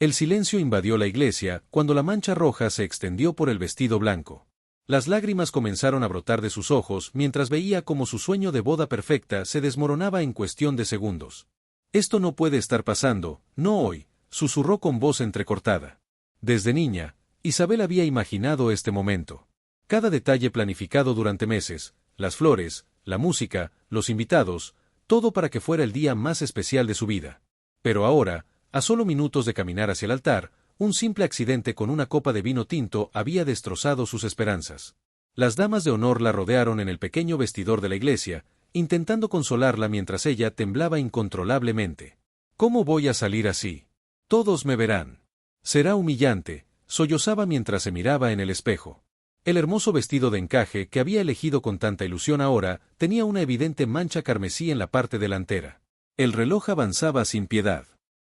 El silencio invadió la iglesia cuando la mancha roja se extendió por el vestido blanco. Las lágrimas comenzaron a brotar de sus ojos mientras veía cómo su sueño de boda perfecta se desmoronaba en cuestión de segundos. «Esto no puede estar pasando, no hoy», susurró con voz entrecortada. Desde niña, Isabel había imaginado este momento. Cada detalle planificado durante meses, las flores, la música, los invitados, todo para que fuera el día más especial de su vida. Pero ahora, a solo minutos de caminar hacia el altar, un simple accidente con una copa de vino tinto había destrozado sus esperanzas. Las damas de honor la rodearon en el pequeño vestidor de la iglesia, intentando consolarla mientras ella temblaba incontrolablemente. «¿Cómo voy a salir así? Todos me verán. Será humillante», sollozaba mientras se miraba en el espejo. El hermoso vestido de encaje que había elegido con tanta ilusión ahora tenía una evidente mancha carmesí en la parte delantera. El reloj avanzaba sin piedad.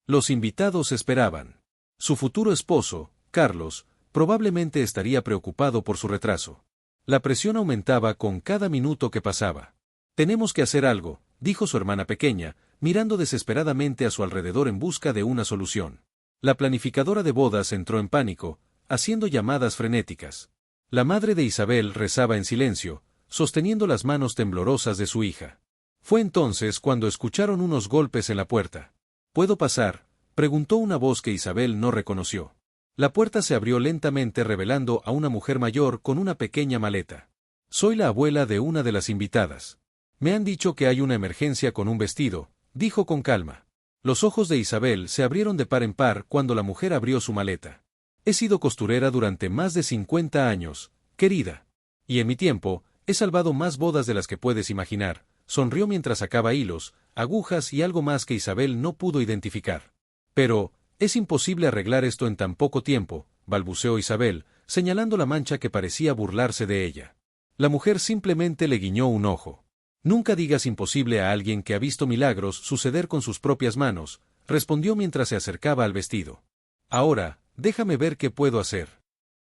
Los invitados esperaban. Su futuro esposo, Carlos, probablemente estaría preocupado por su retraso. La presión aumentaba con cada minuto que pasaba. «Tenemos que hacer algo», dijo su hermana pequeña, mirando desesperadamente a su alrededor en busca de una solución. La planificadora de bodas entró en pánico, haciendo llamadas frenéticas. La madre de Isabel rezaba en silencio, sosteniendo las manos temblorosas de su hija. Fue entonces cuando escucharon unos golpes en la puerta. «¿Puedo pasar?», preguntó una voz que Isabel no reconoció. La puerta se abrió lentamente revelando a una mujer mayor con una pequeña maleta. «Soy la abuela de una de las invitadas. Me han dicho que hay una emergencia con un vestido», dijo con calma. Los ojos de Isabel se abrieron de par en par cuando la mujer abrió su maleta. «He sido costurera durante más de 50 años, querida. Y en mi tiempo, he salvado más bodas de las que puedes imaginar», sonrió mientras sacaba hilos, agujas y algo más que Isabel no pudo identificar. «Pero, es imposible arreglar esto en tan poco tiempo», balbuceó Isabel, señalando la mancha que parecía burlarse de ella. La mujer simplemente le guiñó un ojo. «Nunca digas imposible a alguien que ha visto milagros suceder con sus propias manos», respondió mientras se acercaba al vestido. «Ahora, déjame ver qué puedo hacer».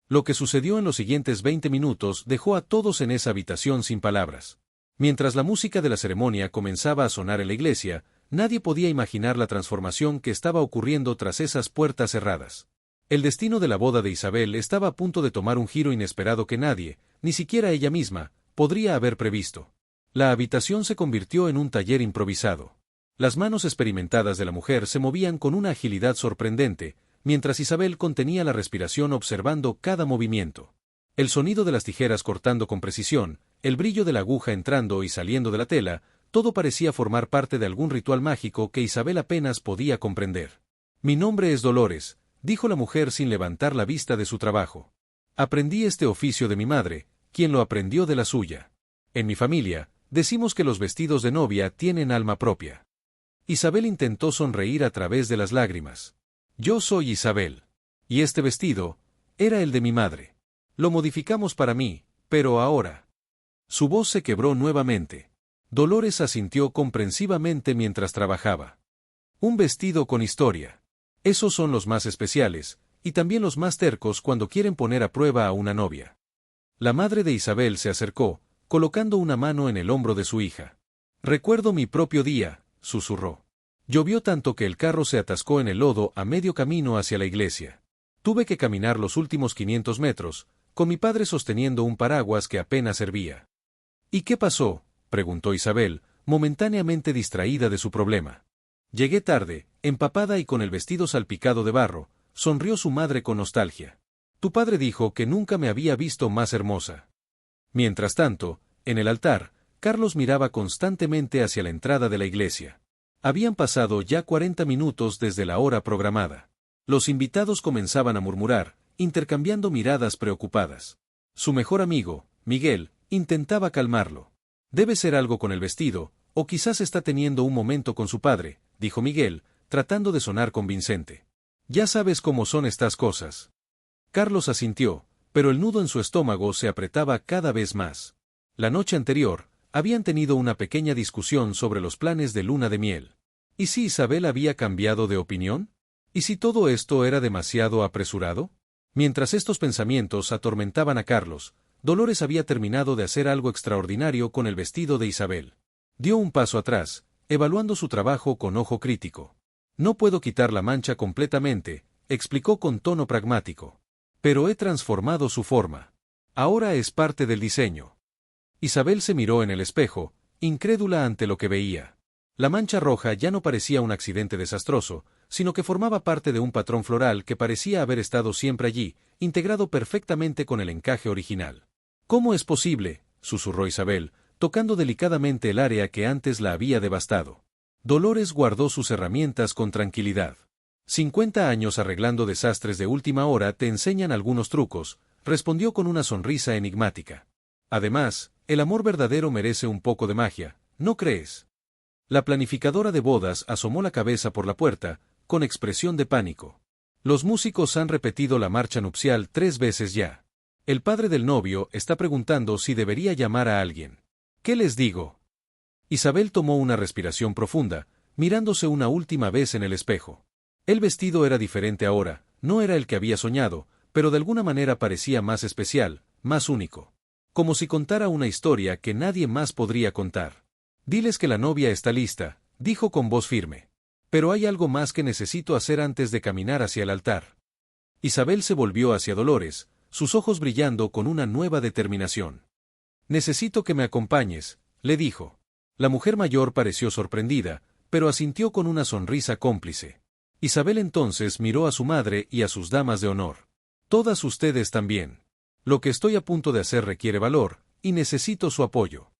Lo que sucedió en los siguientes 20 minutos dejó a todos en esa habitación sin palabras. Mientras la música de la ceremonia comenzaba a sonar en la iglesia, nadie podía imaginar la transformación que estaba ocurriendo tras esas puertas cerradas. El destino de la boda de Isabel estaba a punto de tomar un giro inesperado que nadie, ni siquiera ella misma, podría haber previsto. La habitación se convirtió en un taller improvisado. Las manos experimentadas de la mujer se movían con una agilidad sorprendente, mientras Isabel contenía la respiración observando cada movimiento. El sonido de las tijeras cortando con precisión, el brillo de la aguja entrando y saliendo de la tela, todo parecía formar parte de algún ritual mágico que Isabel apenas podía comprender. «Mi nombre es Dolores», dijo la mujer sin levantar la vista de su trabajo. «Aprendí este oficio de mi madre, quien lo aprendió de la suya. En mi familia, decimos que los vestidos de novia tienen alma propia». Isabel intentó sonreír a través de las lágrimas. «Yo soy Isabel. Y este vestido era el de mi madre. Lo modificamos para mí, pero ahora». Su voz se quebró nuevamente. Dolores asintió comprensivamente mientras trabajaba. «Un vestido con historia. Esos son los más especiales, y también los más tercos cuando quieren poner a prueba a una novia». La madre de Isabel se acercó, colocando una mano en el hombro de su hija. «Recuerdo mi propio día», susurró. «Llovió tanto que el carro se atascó en el lodo a medio camino hacia la iglesia. Tuve que caminar los últimos 500 metros, con mi padre sosteniendo un paraguas que apenas servía». «¿Y qué pasó?», preguntó Isabel, momentáneamente distraída de su problema. «Llegué tarde, empapada y con el vestido salpicado de barro», sonrió su madre con nostalgia. «Tu padre dijo que nunca me había visto más hermosa». Mientras tanto, en el altar, Carlos miraba constantemente hacia la entrada de la iglesia. Habían pasado ya 40 minutos desde la hora programada. Los invitados comenzaban a murmurar, intercambiando miradas preocupadas. Su mejor amigo, Miguel, intentaba calmarlo. «Debe ser algo con el vestido, o quizás está teniendo un momento con su padre», dijo Miguel, tratando de sonar convincente. «Ya sabes cómo son estas cosas». Carlos asintió, pero el nudo en su estómago se apretaba cada vez más. La noche anterior, habían tenido una pequeña discusión sobre los planes de luna de miel. ¿Y si Isabel había cambiado de opinión? ¿Y si todo esto era demasiado apresurado? Mientras estos pensamientos atormentaban a Carlos, Dolores había terminado de hacer algo extraordinario con el vestido de Isabel. Dio un paso atrás, evaluando su trabajo con ojo crítico. «No puedo quitar la mancha completamente», explicó con tono pragmático. Pero he transformado su forma. Ahora es parte del diseño. Isabel se miró en el espejo, incrédula ante lo que veía. La mancha roja ya no parecía un accidente desastroso, sino que formaba parte de un patrón floral que parecía haber estado siempre allí, integrado perfectamente con el encaje original. ¿Cómo es posible?, susurró Isabel, tocando delicadamente el área que antes la había devastado. Dolores guardó sus herramientas con tranquilidad. 50 años arreglando desastres de última hora te enseñan algunos trucos, respondió con una sonrisa enigmática. Además, el amor verdadero merece un poco de magia, ¿no crees? La planificadora de bodas asomó la cabeza por la puerta, con expresión de pánico. Los músicos han repetido la marcha nupcial 3 veces ya. El padre del novio está preguntando si debería llamar a alguien. ¿Qué les digo? Isabel tomó una respiración profunda, mirándose una última vez en el espejo. El vestido era diferente ahora, no era el que había soñado, pero de alguna manera parecía más especial, más único. Como si contara una historia que nadie más podría contar. Diles que la novia está lista, dijo con voz firme. Pero hay algo más que necesito hacer antes de caminar hacia el altar. Isabel se volvió hacia Dolores, sus ojos brillando con una nueva determinación. Necesito que me acompañes, le dijo. La mujer mayor pareció sorprendida, pero asintió con una sonrisa cómplice. Isabel entonces miró a su madre y a sus damas de honor. Todas ustedes también. Lo que estoy a punto de hacer requiere valor, y necesito su apoyo.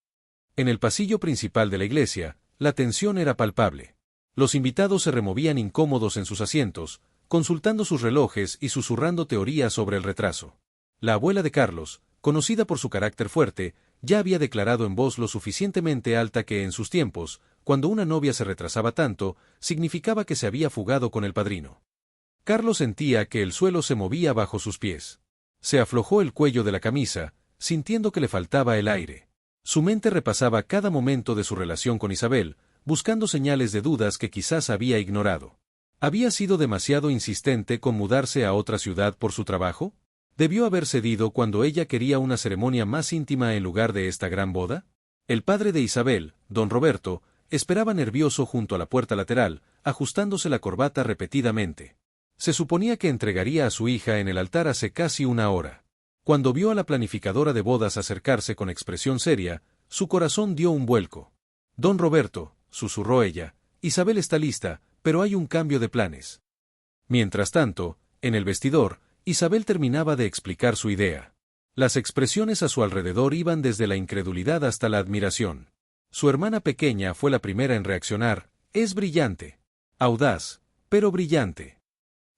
En el pasillo principal de la iglesia, la tensión era palpable. Los invitados se removían incómodos en sus asientos, consultando sus relojes y susurrando teorías sobre el retraso. La abuela de Carlos, conocida por su carácter fuerte, ya había declarado en voz lo suficientemente alta que en sus tiempos, cuando una novia se retrasaba tanto, significaba que se había fugado con el padrino. Carlos sentía que el suelo se movía bajo sus pies. Se aflojó el cuello de la camisa, sintiendo que le faltaba el aire. Su mente repasaba cada momento de su relación con Isabel, buscando señales de dudas que quizás había ignorado. ¿Había sido demasiado insistente con mudarse a otra ciudad por su trabajo? ¿Debió haber cedido cuando ella quería una ceremonia más íntima en lugar de esta gran boda? El padre de Isabel, don Roberto, esperaba nervioso junto a la puerta lateral, ajustándose la corbata repetidamente. Se suponía que entregaría a su hija en el altar hace casi una hora. Cuando vio a la planificadora de bodas acercarse con expresión seria, su corazón dio un vuelco. Don Roberto, susurró ella, Isabel está lista, pero hay un cambio de planes. Mientras tanto, en el vestidor, Isabel terminaba de explicar su idea. Las expresiones a su alrededor iban desde la incredulidad hasta la admiración. Su hermana pequeña fue la primera en reaccionar, es brillante. Audaz, pero brillante.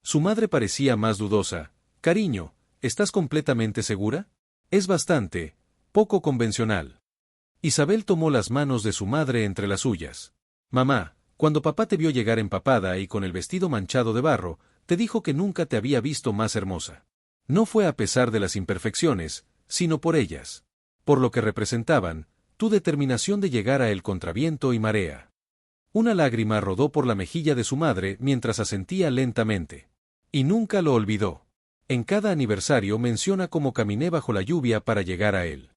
Su madre parecía más dudosa, cariño, ¿estás completamente segura? Es bastante, poco convencional. Isabel tomó las manos de su madre entre las suyas. Mamá, cuando papá te vio llegar empapada y con el vestido manchado de barro, te dijo que nunca te había visto más hermosa. No fue a pesar de las imperfecciones, sino por ellas. Por lo que representaban, tu determinación de llegar a él contra viento y marea. Una lágrima rodó por la mejilla de su madre mientras asentía lentamente. Y nunca lo olvidó. En cada aniversario menciona cómo caminé bajo la lluvia para llegar a él.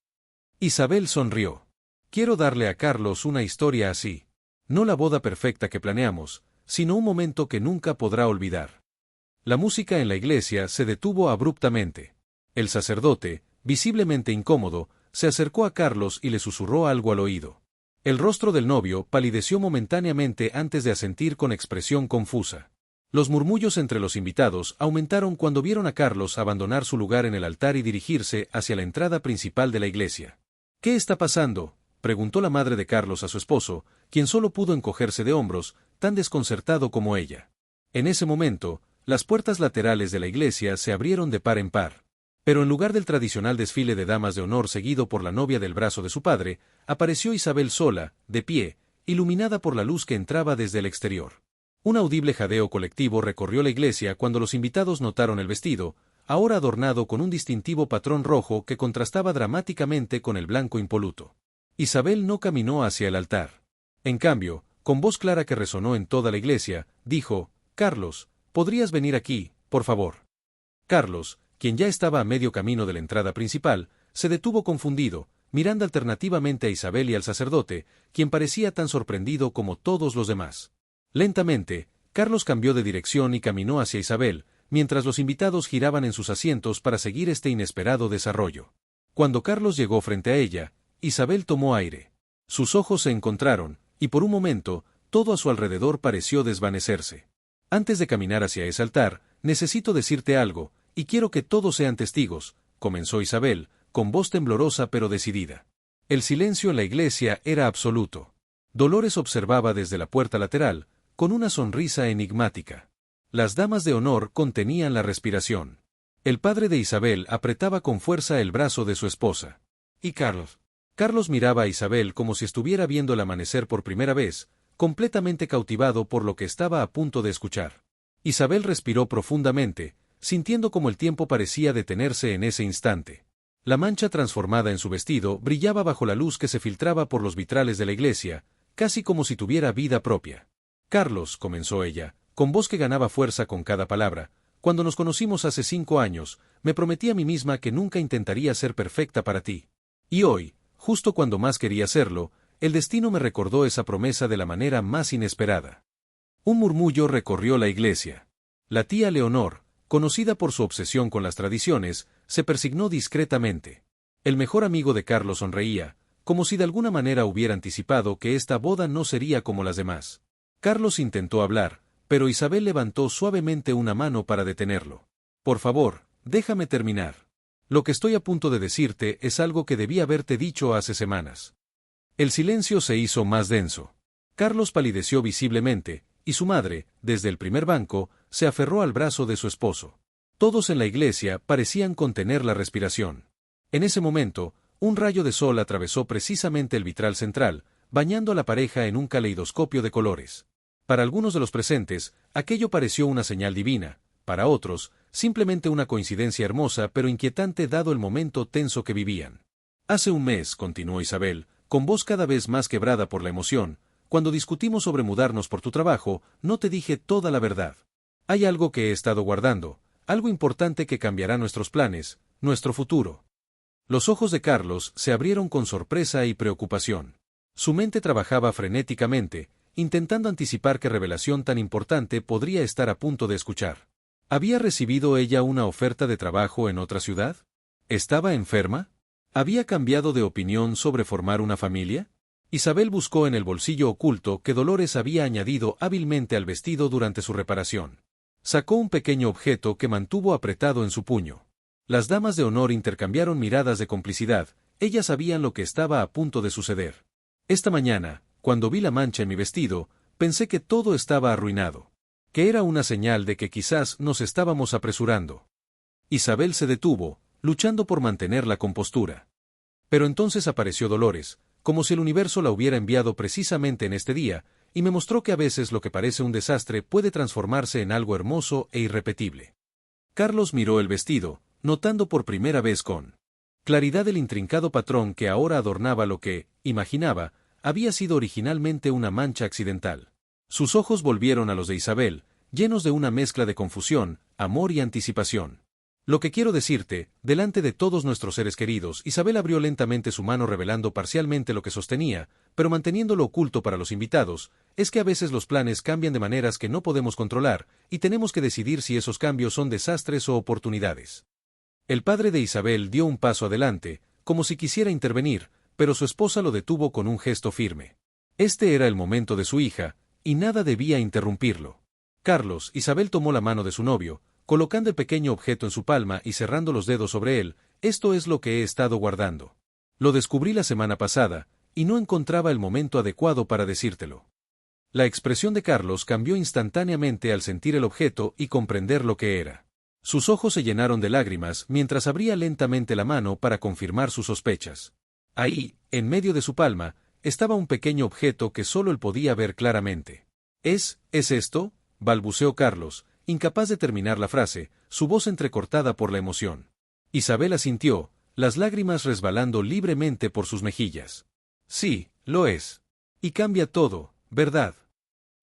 Isabel sonrió. Quiero darle a Carlos una historia así. No la boda perfecta que planeamos, sino un momento que nunca podrá olvidar. La música en la iglesia se detuvo abruptamente. El sacerdote, visiblemente incómodo, se acercó a Carlos y le susurró algo al oído. El rostro del novio palideció momentáneamente antes de asentir con expresión confusa. Los murmullos entre los invitados aumentaron cuando vieron a Carlos abandonar su lugar en el altar y dirigirse hacia la entrada principal de la iglesia. ¿Qué está pasando?, preguntó la madre de Carlos a su esposo, quien solo pudo encogerse de hombros, tan desconcertado como ella. En ese momento, las puertas laterales de la iglesia se abrieron de par en par. Pero en lugar del tradicional desfile de damas de honor seguido por la novia del brazo de su padre, apareció Isabel sola, de pie, iluminada por la luz que entraba desde el exterior. Un audible jadeo colectivo recorrió la iglesia cuando los invitados notaron el vestido, ahora adornado con un distintivo patrón rojo que contrastaba dramáticamente con el blanco impoluto. Isabel no caminó hacia el altar. En cambio, con voz clara que resonó en toda la iglesia, dijo, «Carlos, ¿podrías venir aquí, por favor?» Carlos, quien ya estaba a medio camino de la entrada principal, se detuvo confundido, mirando alternativamente a Isabel y al sacerdote, quien parecía tan sorprendido como todos los demás. Lentamente, Carlos cambió de dirección y caminó hacia Isabel, mientras los invitados giraban en sus asientos para seguir este inesperado desarrollo. Cuando Carlos llegó frente a ella, Isabel tomó aire. Sus ojos se encontraron, y por un momento, todo a su alrededor pareció desvanecerse. Antes de caminar hacia ese altar, necesito decirte algo, y quiero que todos sean testigos, comenzó Isabel, con voz temblorosa pero decidida. El silencio en la iglesia era absoluto. Dolores observaba desde la puerta lateral, con una sonrisa enigmática. Las damas de honor contenían la respiración. El padre de Isabel apretaba con fuerza el brazo de su esposa. ¿Y Carlos? Carlos miraba a Isabel como si estuviera viendo el amanecer por primera vez, completamente cautivado por lo que estaba a punto de escuchar. Isabel respiró profundamente, sintiendo como el tiempo parecía detenerse en ese instante. La mancha transformada en su vestido brillaba bajo la luz que se filtraba por los vitrales de la iglesia, casi como si tuviera vida propia. Carlos, comenzó ella, con voz que ganaba fuerza con cada palabra, cuando nos conocimos hace 5 años, me prometí a mí misma que nunca intentaría ser perfecta para ti. Y hoy, justo cuando más quería serlo, el destino me recordó esa promesa de la manera más inesperada. Un murmullo recorrió la iglesia. La tía Leonor, conocida por su obsesión con las tradiciones, se persignó discretamente. El mejor amigo de Carlos sonreía, como si de alguna manera hubiera anticipado que esta boda no sería como las demás. Carlos intentó hablar, pero Isabel levantó suavemente una mano para detenerlo. Por favor, déjame terminar. Lo que estoy a punto de decirte es algo que debí haberte dicho hace semanas. El silencio se hizo más denso. Carlos palideció visiblemente, y su madre, desde el primer banco, se aferró al brazo de su esposo. Todos en la iglesia parecían contener la respiración. En ese momento, un rayo de sol atravesó precisamente el vitral central, bañando a la pareja en un caleidoscopio de colores. Para algunos de los presentes, aquello pareció una señal divina, para otros, simplemente una coincidencia hermosa pero inquietante dado el momento tenso que vivían. Hace un mes, continuó Isabel, con voz cada vez más quebrada por la emoción, cuando discutimos sobre mudarnos por tu trabajo, no te dije toda la verdad. Hay algo que he estado guardando, algo importante que cambiará nuestros planes, nuestro futuro. Los ojos de Carlos se abrieron con sorpresa y preocupación. Su mente trabajaba frenéticamente, intentando anticipar qué revelación tan importante podría estar a punto de escuchar. ¿Había recibido ella una oferta de trabajo en otra ciudad? ¿Estaba enferma? ¿Había cambiado de opinión sobre formar una familia? Isabel buscó en el bolsillo oculto que Dolores había añadido hábilmente al vestido durante su reparación. Sacó un pequeño objeto que mantuvo apretado en su puño. Las damas de honor intercambiaron miradas de complicidad, ellas sabían lo que estaba a punto de suceder. Esta mañana, cuando vi la mancha en mi vestido, pensé que todo estaba arruinado. Que era una señal de que quizás nos estábamos apresurando. Isabel se detuvo, luchando por mantener la compostura. Pero entonces apareció Dolores, como si el universo la hubiera enviado precisamente en este día, y me mostró que a veces lo que parece un desastre puede transformarse en algo hermoso e irrepetible. Carlos miró el vestido, notando por primera vez con claridad el intrincado patrón que ahora adornaba lo que, imaginaba, había sido originalmente una mancha accidental. Sus ojos volvieron a los de Isabel, llenos de una mezcla de confusión, amor y anticipación. Lo que quiero decirte, delante de todos nuestros seres queridos, Isabel abrió lentamente su mano revelando parcialmente lo que sostenía, pero manteniéndolo oculto para los invitados, es que a veces los planes cambian de maneras que no podemos controlar, y tenemos que decidir si esos cambios son desastres o oportunidades. El padre de Isabel dio un paso adelante, como si quisiera intervenir, pero su esposa lo detuvo con un gesto firme. Este era el momento de su hija, y nada debía interrumpirlo. Carlos, Isabel tomó la mano de su novio, colocando el pequeño objeto en su palma y cerrando los dedos sobre él. Esto es lo que he estado guardando. Lo descubrí la semana pasada, y no encontraba el momento adecuado para decírtelo. La expresión de Carlos cambió instantáneamente al sentir el objeto y comprender lo que era. Sus ojos se llenaron de lágrimas mientras abría lentamente la mano para confirmar sus sospechas. Ahí, en medio de su palma, estaba un pequeño objeto que solo él podía ver claramente. ¿Es esto?, balbuceó Carlos, incapaz de terminar la frase, su voz entrecortada por la emoción. Isabel asintió, las lágrimas resbalando libremente por sus mejillas. Sí, lo es. Y cambia todo, ¿verdad?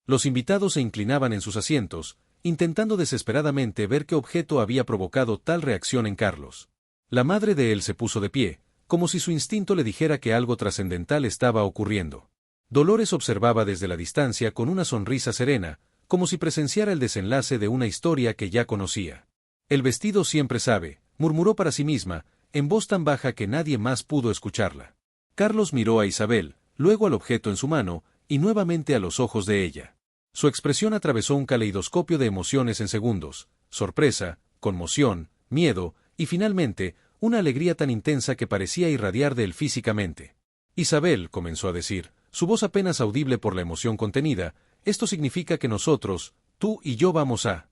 Los invitados se inclinaban en sus asientos, intentando desesperadamente ver qué objeto había provocado tal reacción en Carlos. La madre de él se puso de pie, como si su instinto le dijera que algo trascendental estaba ocurriendo. Dolores observaba desde la distancia con una sonrisa serena, como si presenciara el desenlace de una historia que ya conocía. El vestido siempre sabe, murmuró para sí misma, en voz tan baja que nadie más pudo escucharla. Carlos miró a Isabel, luego al objeto en su mano, y nuevamente a los ojos de ella. Su expresión atravesó un caleidoscopio de emociones en segundos: sorpresa, conmoción, miedo, y finalmente, una alegría tan intensa que parecía irradiar de él físicamente. Isabel, comenzó a decir, su voz apenas audible por la emoción contenida, esto significa que nosotros, tú y yo vamos a...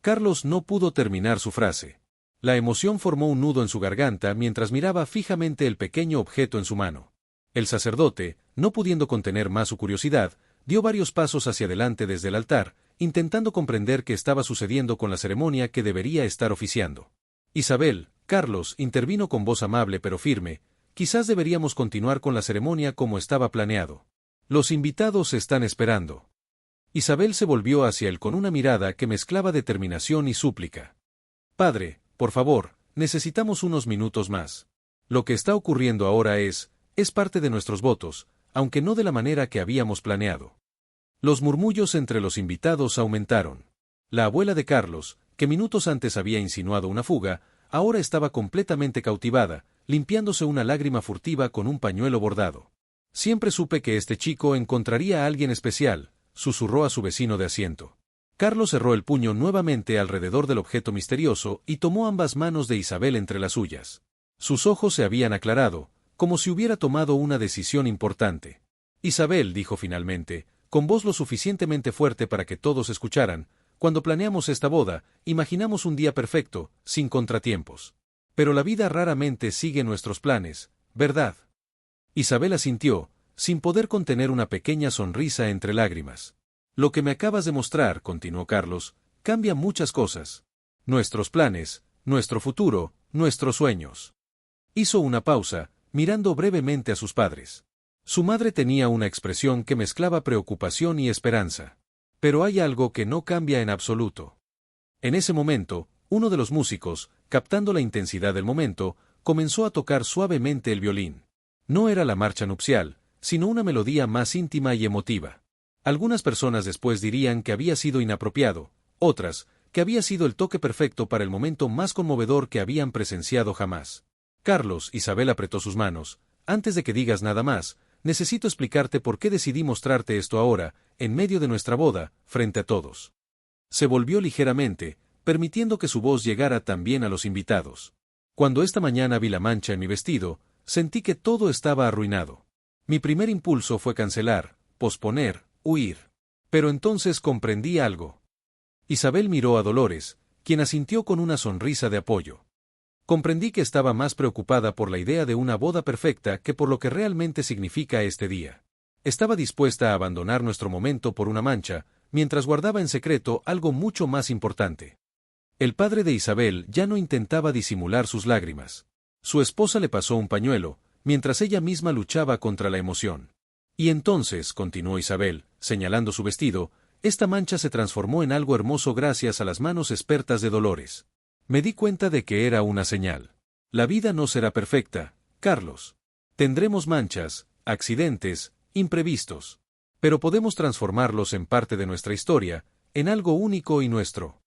Carlos no pudo terminar su frase. La emoción formó un nudo en su garganta mientras miraba fijamente el pequeño objeto en su mano. El sacerdote, no pudiendo contener más su curiosidad, dio varios pasos hacia adelante desde el altar, intentando comprender qué estaba sucediendo con la ceremonia que debería estar oficiando. Isabel, Carlos, intervino con voz amable pero firme, quizás deberíamos continuar con la ceremonia como estaba planeado. Los invitados están esperando. Isabel se volvió hacia él con una mirada que mezclaba determinación y súplica. Padre, por favor, necesitamos unos minutos más. Lo que está ocurriendo ahora es parte de nuestros votos, aunque no de la manera que habíamos planeado. Los murmullos entre los invitados aumentaron. La abuela de Carlos, que minutos antes había insinuado una fuga, ahora estaba completamente cautivada, limpiándose una lágrima furtiva con un pañuelo bordado. Siempre supe que este chico encontraría a alguien especial, susurró a su vecino de asiento. Carlos cerró el puño nuevamente alrededor del objeto misterioso y tomó ambas manos de Isabel entre las suyas. Sus ojos se habían aclarado, como si hubiera tomado una decisión importante. Isabel, dijo finalmente, con voz lo suficientemente fuerte para que todos escucharan, cuando planeamos esta boda, imaginamos un día perfecto, sin contratiempos. Pero la vida raramente sigue nuestros planes, ¿verdad? Isabel asintió, sin poder contener una pequeña sonrisa entre lágrimas. Lo que me acabas de mostrar, continuó Carlos, cambia muchas cosas. Nuestros planes, nuestro futuro, nuestros sueños. Hizo una pausa, mirando brevemente a sus padres. Su madre tenía una expresión que mezclaba preocupación y esperanza. Pero hay algo que no cambia en absoluto. En ese momento, uno de los músicos, captando la intensidad del momento, comenzó a tocar suavemente el violín. No era la marcha nupcial, sino una melodía más íntima y emotiva. Algunas personas después dirían que había sido inapropiado, otras, que había sido el toque perfecto para el momento más conmovedor que habían presenciado jamás. Carlos, Isabel apretó sus manos. Antes de que digas nada más, necesito explicarte por qué decidí mostrarte esto ahora, en medio de nuestra boda, frente a todos. Se volvió ligeramente, permitiendo que su voz llegara también a los invitados. Cuando esta mañana vi la mancha en mi vestido, sentí que todo estaba arruinado. Mi primer impulso fue cancelar, posponer, huir. Pero entonces comprendí algo. Isabel miró a Dolores, quien asintió con una sonrisa de apoyo. Comprendí que estaba más preocupada por la idea de una boda perfecta que por lo que realmente significa este día. Estaba dispuesta a abandonar nuestro momento por una mancha, mientras guardaba en secreto algo mucho más importante. El padre de Isabel ya no intentaba disimular sus lágrimas. Su esposa le pasó un pañuelo, mientras ella misma luchaba contra la emoción. Y entonces, continuó Isabel, señalando su vestido, esta mancha se transformó en algo hermoso gracias a las manos expertas de Dolores. Me di cuenta de que era una señal. La vida no será perfecta, Carlos. Tendremos manchas, accidentes, imprevistos. Pero podemos transformarlos en parte de nuestra historia, en algo único y nuestro.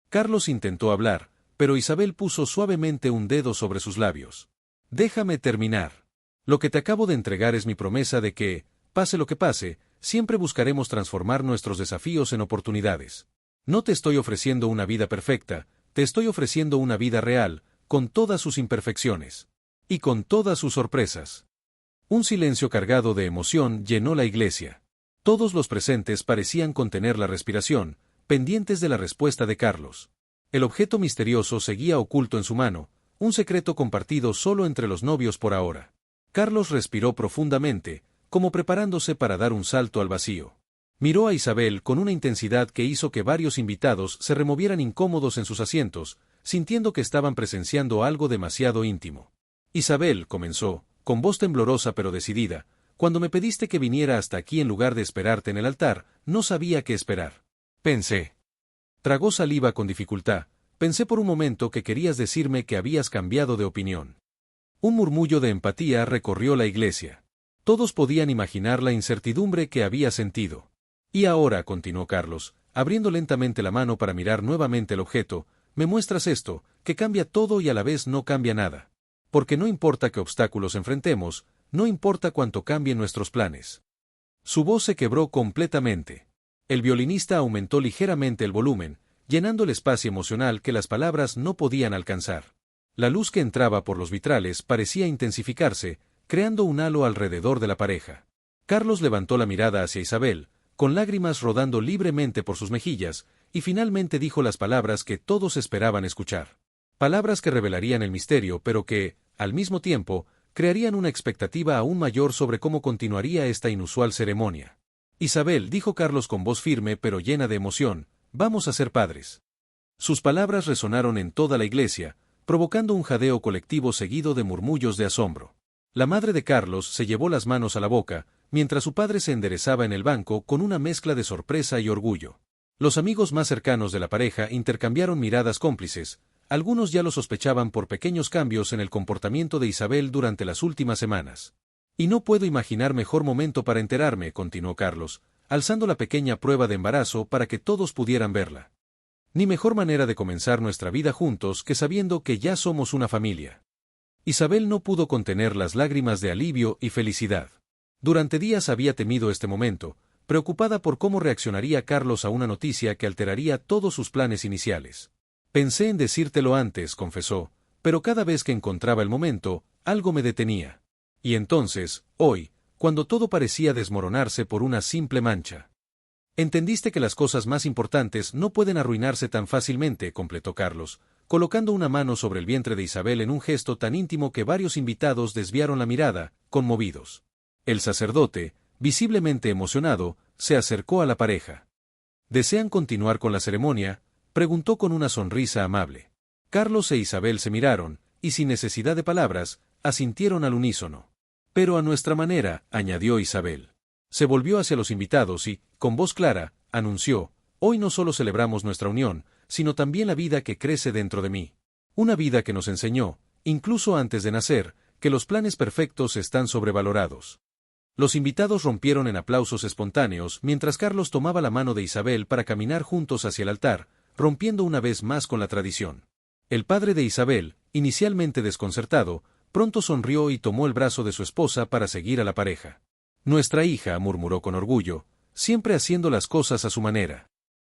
Carlos intentó hablar, pero Isabel puso suavemente un dedo sobre sus labios. Déjame terminar. Lo que te acabo de entregar es mi promesa de que, pase lo que pase, siempre buscaremos transformar nuestros desafíos en oportunidades. No te estoy ofreciendo una vida perfecta, te estoy ofreciendo una vida real, con todas sus imperfecciones. Y con todas sus sorpresas. Un silencio cargado de emoción llenó la iglesia. Todos los presentes parecían contener la respiración, pendientes de la respuesta de Carlos. El objeto misterioso seguía oculto en su mano, un secreto compartido solo entre los novios por ahora. Carlos respiró profundamente, como preparándose para dar un salto al vacío. Miró a Isabel con una intensidad que hizo que varios invitados se removieran incómodos en sus asientos, sintiendo que estaban presenciando algo demasiado íntimo. Isabel, comenzó, con voz temblorosa pero decidida, cuando me pediste que viniera hasta aquí en lugar de esperarte en el altar, no sabía qué esperar. Pensé. Tragó saliva con dificultad. Pensé por un momento que querías decirme que habías cambiado de opinión. Un murmullo de empatía recorrió la iglesia. Todos podían imaginar la incertidumbre que había sentido. Y ahora, continuó Carlos, abriendo lentamente la mano para mirar nuevamente el objeto, me muestras esto, que cambia todo y a la vez no cambia nada. Porque no importa qué obstáculos enfrentemos, no importa cuánto cambien nuestros planes. Su voz se quebró completamente. El violinista aumentó ligeramente el volumen, llenando el espacio emocional que las palabras no podían alcanzar. La luz que entraba por los vitrales parecía intensificarse, creando un halo alrededor de la pareja. Carlos levantó la mirada hacia Isabel, con lágrimas rodando libremente por sus mejillas, y finalmente dijo las palabras que todos esperaban escuchar. Palabras que revelarían el misterio, pero que, al mismo tiempo, crearían una expectativa aún mayor sobre cómo continuaría esta inusual ceremonia. Isabel, dijo Carlos con voz firme pero llena de emoción, vamos a ser padres. Sus palabras resonaron en toda la iglesia, provocando un jadeo colectivo seguido de murmullos de asombro. La madre de Carlos se llevó las manos a la boca, mientras su padre se enderezaba en el banco con una mezcla de sorpresa y orgullo. Los amigos más cercanos de la pareja intercambiaron miradas cómplices, algunos ya lo sospechaban por pequeños cambios en el comportamiento de Isabel durante las últimas semanas. Y no puedo imaginar mejor momento para enterarme, continuó Carlos, alzando la pequeña prueba de embarazo para que todos pudieran verla. Ni mejor manera de comenzar nuestra vida juntos que sabiendo que ya somos una familia. Isabel no pudo contener las lágrimas de alivio y felicidad. Durante días había temido este momento, preocupada por cómo reaccionaría Carlos a una noticia que alteraría todos sus planes iniciales. Pensé en decírtelo antes, confesó, pero cada vez que encontraba el momento, algo me detenía. Y entonces, hoy, cuando todo parecía desmoronarse por una simple mancha. Entendiste que las cosas más importantes no pueden arruinarse tan fácilmente, completó Carlos, colocando una mano sobre el vientre de Isabel en un gesto tan íntimo que varios invitados desviaron la mirada, conmovidos. El sacerdote, visiblemente emocionado, se acercó a la pareja. ¿Desean continuar con la ceremonia?, preguntó con una sonrisa amable. Carlos e Isabel se miraron, y sin necesidad de palabras, asintieron al unísono. Pero a nuestra manera, añadió Isabel. Se volvió hacia los invitados y, con voz clara, anunció, hoy no solo celebramos nuestra unión, sino también la vida que crece dentro de mí. Una vida que nos enseñó, incluso antes de nacer, que los planes perfectos están sobrevalorados. Los invitados rompieron en aplausos espontáneos mientras Carlos tomaba la mano de Isabel para caminar juntos hacia el altar, rompiendo una vez más con la tradición. El padre de Isabel, inicialmente desconcertado, pronto sonrió y tomó el brazo de su esposa para seguir a la pareja. Nuestra hija, murmuró con orgullo, siempre haciendo las cosas a su manera.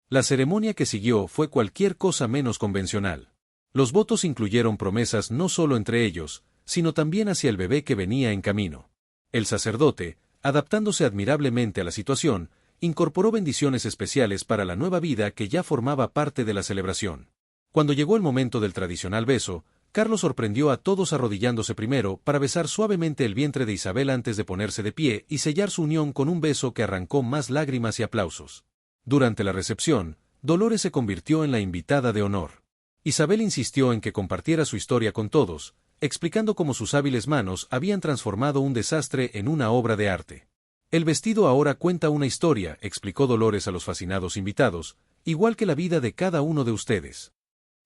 La ceremonia que siguió fue cualquier cosa menos convencional. Los votos incluyeron promesas no solo entre ellos, sino también hacia el bebé que venía en camino. El sacerdote, adaptándose admirablemente a la situación, incorporó bendiciones especiales para la nueva vida que ya formaba parte de la celebración. Cuando llegó el momento del tradicional beso, Carlos sorprendió a todos arrodillándose primero para besar suavemente el vientre de Isabel antes de ponerse de pie y sellar su unión con un beso que arrancó más lágrimas y aplausos. Durante la recepción, Dolores se convirtió en la invitada de honor. Isabel insistió en que compartiera su historia con todos, explicando cómo sus hábiles manos habían transformado un desastre en una obra de arte. El vestido ahora cuenta una historia, explicó Dolores a los fascinados invitados, igual que la vida de cada uno de ustedes.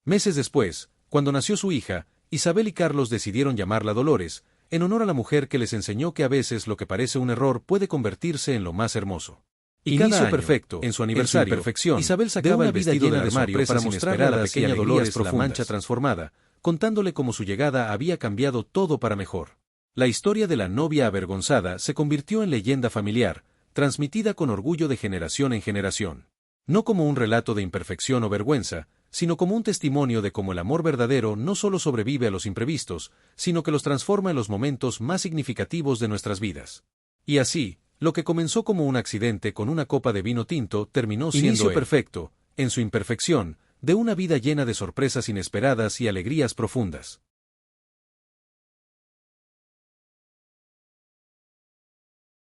Meses después, cuando nació su hija, Isabel y Carlos decidieron llamarla Dolores, en honor a la mujer que les enseñó que a veces lo que parece un error puede convertirse en lo más hermoso. Y cada año, perfecto, en su aniversario, perfección, Isabel sacaba el vestido del armario para mostrarle a la pequeña Dolores la mancha transformada, contándole cómo su llegada había cambiado todo para mejor. La historia de la novia avergonzada se convirtió en leyenda familiar, transmitida con orgullo de generación en generación. No como un relato de imperfección o vergüenza, sino como un testimonio de cómo el amor verdadero no solo sobrevive a los imprevistos, sino que los transforma en los momentos más significativos de nuestras vidas. Y así, lo que comenzó como un accidente con una copa de vino tinto terminó siendo inicio perfecto, en su imperfección, de una vida llena de sorpresas inesperadas y alegrías profundas.